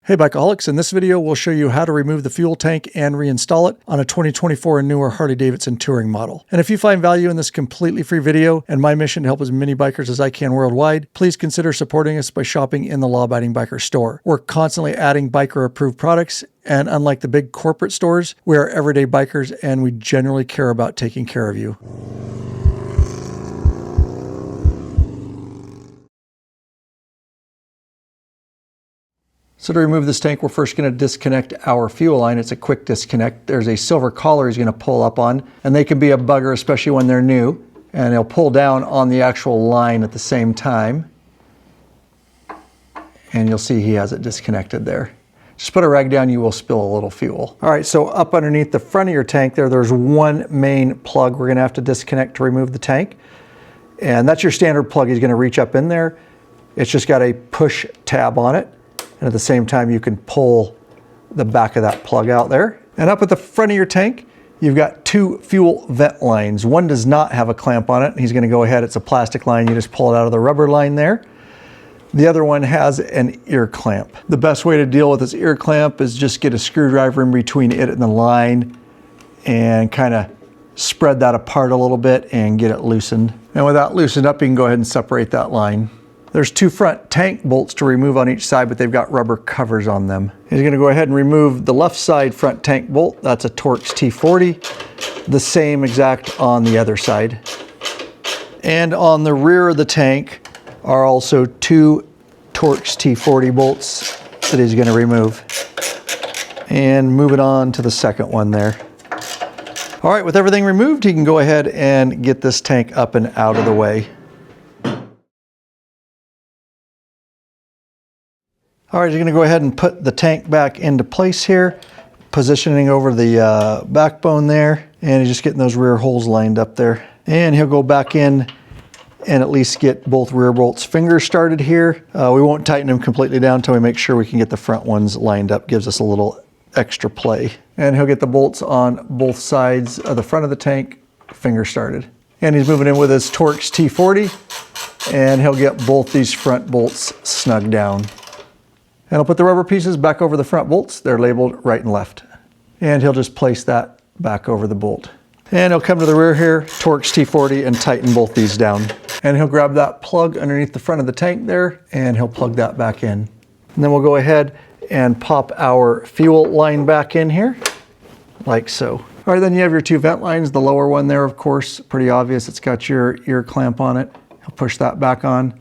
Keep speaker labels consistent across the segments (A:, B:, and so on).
A: Hey Bikeaholics, in this video we'll show you how to remove the fuel tank and reinstall it on a 2024 and newer Harley-Davidson Touring model. And if you find value in this completely free video and my mission to help as many bikers as I can worldwide, please consider supporting us by shopping in the Law Abiding Biker store. We're constantly adding biker approved products, and unlike the big corporate stores, we are everyday bikers and we generally care about taking care of you. So to remove this tank, we're first going to disconnect our fuel line. It's a quick disconnect. There's a silver collar he's going to pull up on, and they can be a bugger, especially when they're new. And he'll pull down on the actual line at the same time. And you'll see he has it disconnected there. Just put a rag down, you will spill a little fuel. All right, so up underneath the front of your tank there's one main plug we're going to have to disconnect to remove the tank. And that's your standard plug. He's going to reach up in there. It's just got a push tab on it. And at the same time, you can pull the back of that plug out there. And up at the front of your tank, you've got two fuel vent lines. One does not have a clamp on it. He's going to go ahead. It's a plastic line. You just pull it out of the rubber line there. The other one has an ear clamp. The best way to deal with this ear clamp is just get a screwdriver in between it and the line and kind of spread that apart a little bit and get it loosened. And with that loosened up, you can go ahead and separate that line. There's two front tank bolts to remove on each side, but they've got rubber covers on them. He's going to go ahead and remove the left side front tank bolt. That's a Torx T40. The same exact on the other side. And on the rear of the tank are also two Torx T40 bolts that he's going to remove. And move it on to the second one there. All right, with everything removed, he can go ahead and get this tank up and out of the way. All right, you're going to go ahead and put the tank back into place here, positioning over the backbone there, and he's just getting those rear holes lined up there. And he'll go back in and at least get both rear bolts fingers started here. We won't tighten them completely down until we make sure we can get the front ones lined up. Gives us a little extra play. And he'll get the bolts on both sides of the front of the tank finger started. And he's moving in with his Torx T40, and he'll get both these front bolts snugged down. And I'll put the rubber pieces back over the front bolts. They're labeled right and left. And he'll just place that back over the bolt. And he'll come to the rear here, Torx T40, and tighten both these down. And he'll grab that plug underneath the front of the tank there, and he'll plug that back in. And then we'll go ahead and pop our fuel line back in here, like so. All right, then you have your two vent lines. The lower one there, of course, pretty obvious. It's got your ear clamp on it. He'll push that back on.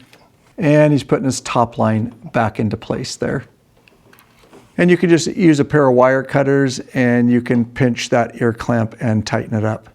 A: And he's putting his top line back into place there. And you can just use a pair of wire cutters and you can pinch that ear clamp and tighten it up.